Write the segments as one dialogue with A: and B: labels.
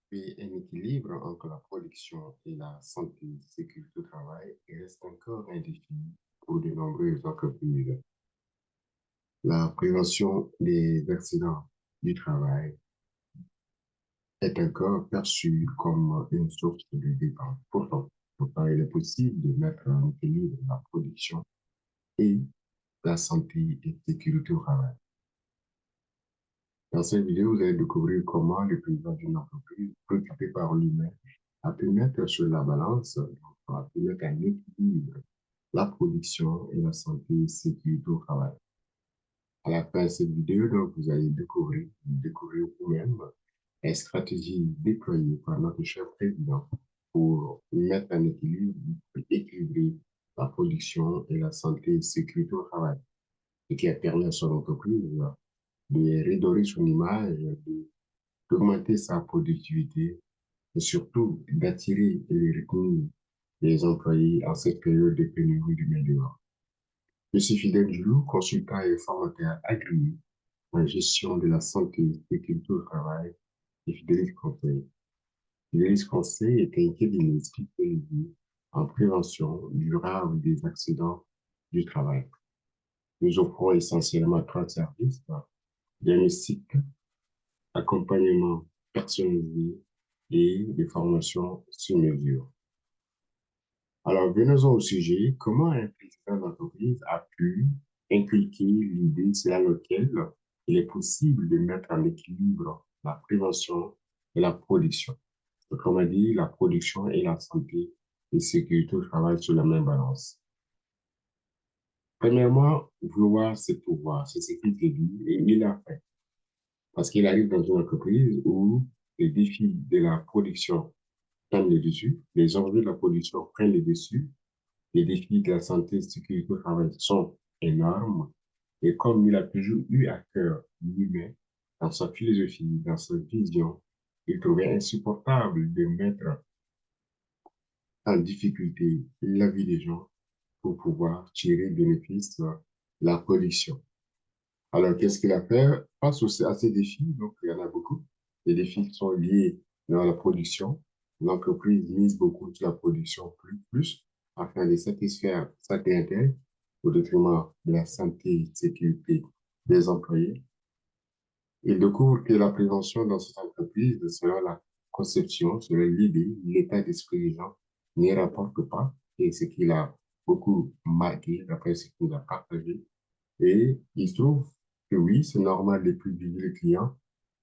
A: Puis un équilibre entre la production et la santé et sécurité au travail reste encore un défi pour de nombreuses entreprises. La prévention des accidents du travail est encore perçue comme une source de dépenses. Pourtant, il est possible de mettre en équilibre la production et la santé et sécurité au travail. Dans cette vidéo, vous allez découvrir comment le président d'une entreprise préoccupé par l'humain a pu mettre sur la balance, a pu mettre en équilibre la production et la santé et sécurité au travail. À la fin de cette vidéo, donc, vous allez découvrir vous-même les stratégies déployées par notre cher président pour mettre en équilibre, équilibrer la production et la santé et sécurité au travail, ce qui a permis à son entreprise de redorer son image, d'augmenter sa productivité et surtout d'attirer et de retenir les employés en cette période de pénurie de main-d'œuvre. Je suis Fidèle Djoulou, consultant et formateur agréé en gestion de la santé et sécurité au travail et Fidelis Conseil. Fidelis Conseil est un cabinet spécialisé en prévention durable des accidents du travail. Nous offrons essentiellement trois services: diagnostic, accompagnement personnalisé et des formations sur mesure. Alors, venons-en au sujet. Comment un président d'entreprise a pu inculquer l'idée selon laquelle il est possible de mettre en équilibre la prévention et la production? Autrement dit, la production et la santé et sécurité au travail sur la même balance. Premièrement, vouloir c'est pouvoir, c'est ce qu'il dit et il l'a fait. Parce qu'il arrive dans une entreprise où les défis de la production prennent le dessus, les enjeux de la production prennent le dessus, les défis de la santé et de la sécurité au travail sont énormes. Et comme il a toujours eu à cœur l'humain, dans sa philosophie, dans sa vision, il trouvait insupportable de mettre en difficulté la vie des gens pour pouvoir tirer bénéfice de la production. Alors, qu'est-ce qu'il a fait face à ces défis? Donc, il y en a beaucoup. Les défis qui sont liés à la production. L'entreprise mise beaucoup sur la production plus afin de satisfaire sa clientèle au détriment de la santé et sécurité des employés. Il découvre que la prévention dans cette entreprise, selon la conception, selon l'idée, l'état d'esprit des gens, n'y rapporte pas. Et ce qu'il a beaucoup marqué, d'après ce qu'il a partagé. Et il se trouve que oui, c'est normal de privilégier les clients,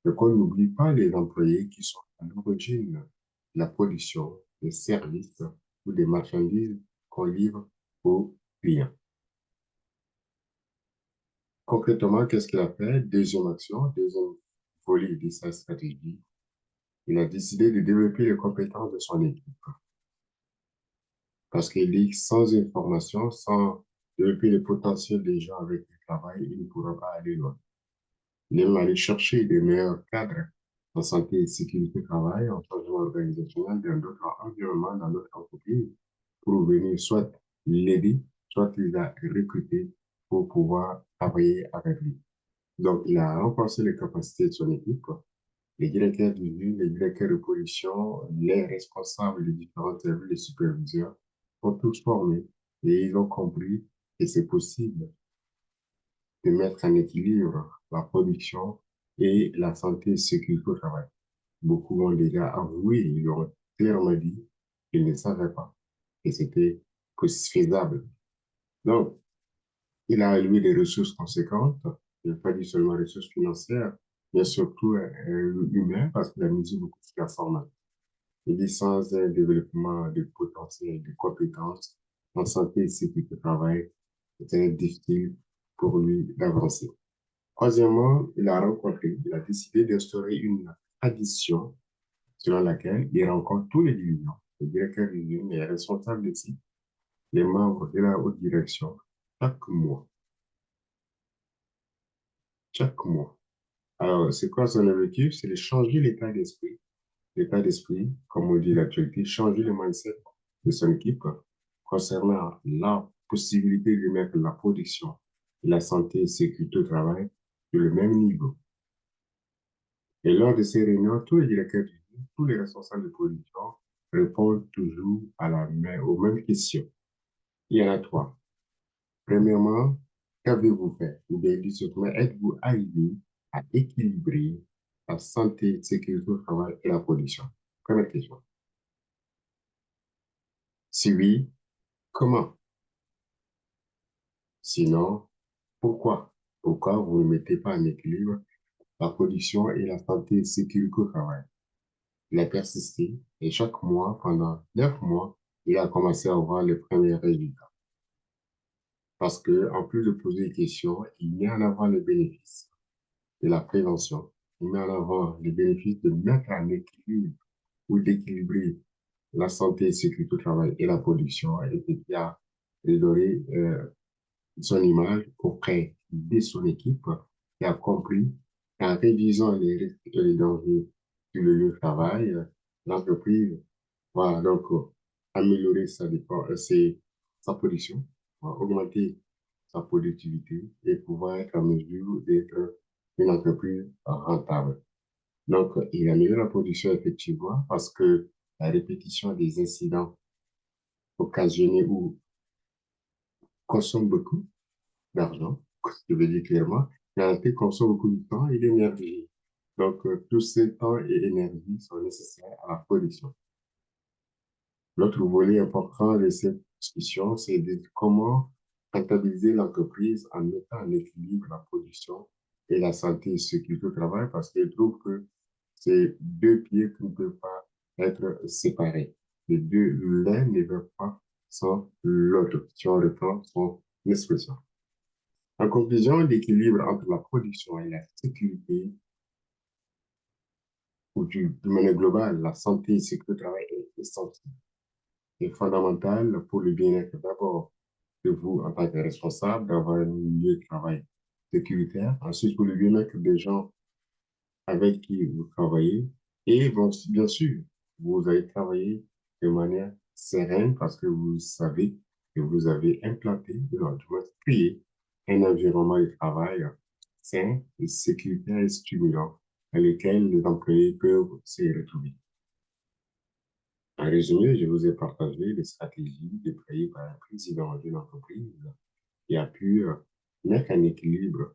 A: mais qu'on n'oublie pas les employés qui sont à l'origine de la production des services ou des marchandises qu'on livre aux clients. Concrètement, qu'est-ce qu'il a fait? Deuxième action, deuxième volet de sa stratégie. Il a décidé de développer les compétences de son équipe. Parce qu'il dit que sans information, sans développer le potentiel des gens avec qui il travaille, il ne pourra pas aller loin. Il aime aller chercher des meilleurs cadres en santé et sécurité au travail, en changement organisationnel dans d'autres environnements, dans notre entreprise, pour venir soit l'aider, soit les a recrutés pour pouvoir travailler avec lui. Donc, il a renforcé les capacités de son équipe, les directeurs d'usine, les directeurs de production, les responsables des différents services, les superviseurs, sont tous formés et ils ont compris que c'est possible de mettre en équilibre la production et la santé et sécurité au travail. Beaucoup ont déjà avoué, ils ont clairement dit qu'ils ne savaient pas que c'était faisable. Donc, il a alloué des ressources conséquentes. Il n'a pas dit seulement ressources financières, mais surtout humaines, parce qu'il a misé beaucoup sur la formation. Il dit sans un développement de potentiel, de compétences en santé et sécurité au travail, c'était difficile pour lui d'avancer. Troisièmement, il a décidé d'instaurer une tradition selon laquelle il rencontre tous les dirigeants, les directeurs d'usine, les responsables de site, les membres de la haute direction, chaque mois. Chaque mois. Alors, c'est quoi son objectif? C'est de changer l'état d'esprit. L'état d'esprit, comme on dit l'actualité, changer le mindset de son équipe concernant la possibilité de mettre la production, la santé et la sécurité au travail sur le même niveau. Et lors de ces réunions, tous les directeurs tous les responsables de production répondent toujours aux mêmes questions. Il y en a trois. Premièrement, qu'avez-vous fait? Ou bien, deuxièmement, êtes-vous arrivé à équilibrer la santé, sécurité au travail et la production? Première question. Si oui, comment? Sinon, pourquoi? Pourquoi vous ne mettez pas en équilibre la production et la santé et sécurité au travail? Il a persisté et chaque mois, pendant 9 mois, il a commencé à voir les premiers résultats. Parce que, en plus de poser des questions, il met en avant les bénéfices de la prévention. Il met en avant les bénéfices de mettre en équilibre ou d'équilibrer la santé et sécurité au travail et la production et qui a redonné son image auprès de son équipe qui a compris qu'en réduisant les risques et les dangers sur le lieu de travail, l'entreprise va donc améliorer sa production, va augmenter sa productivité et pouvoir être en mesure d'être une entreprise rentable. Donc, il améliore la production effectivement parce que la répétition des incidents occasionnés ou consomme beaucoup d'argent, je veux dire clairement, mais en fait consomme beaucoup de temps et d'énergie. Donc, tous ces temps et énergie sont nécessaires à la production. L'autre volet important de cette discussion, c'est de comment rentabiliser l'entreprise en mettant en équilibre la production et la santé et sécurité au travail parce que je trouve que c'est deux pieds qui ne peuvent pas être séparés. Les deux, l'un ne va pas sans l'autre, si on reprend son expression. En conclusion, l'équilibre entre la production et la sécurité, ou de manière globale, la santé et la sécurité au travail est essentiel et fondamental pour le bien-être d'abord de vous en tant que responsable, d'avoir un milieu de travail sécuritaire, ensuite pour le bien-être des gens avec qui vous travaillez, et bon, bien sûr, vous allez travailler de manière sereine parce que vous savez que vous avez implanté, du moins créé un environnement de travail sain et sécuritaire et stimulant dans lequel les employés peuvent se retrouver. En résumé, je vous ai partagé les stratégies déployées par un président d'une entreprise qui a pu mettre en équilibre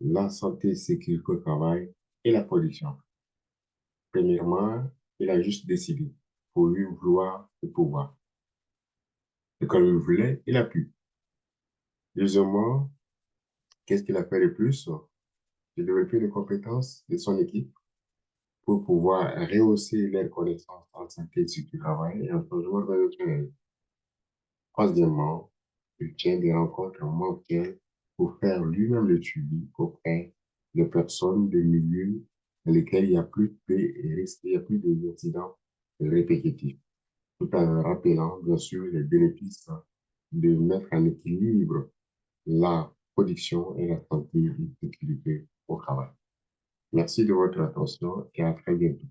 A: la santé, sécurité au travail et la production. Premièrement, il a juste décidé pour lui vouloir le pouvoir. Et quand il voulait, il a pu. Deuxièmement, qu'est-ce qu'il a fait de plus? Il a développé les compétences de son équipe pour pouvoir rehausser leurs connaissances en santé, sécurité au travail et en changement organisationnel. Troisièmement, il tient des rencontres mensuelles pour faire lui-même le suivi auprès de personnes de milieux dans lesquels il y a plus de risques, il y a plus d'incidents répétitifs, tout en rappelant, bien sûr, les bénéfices de mettre en équilibre la production et la santé et la sécurité au travail. Merci de votre attention et à très bientôt.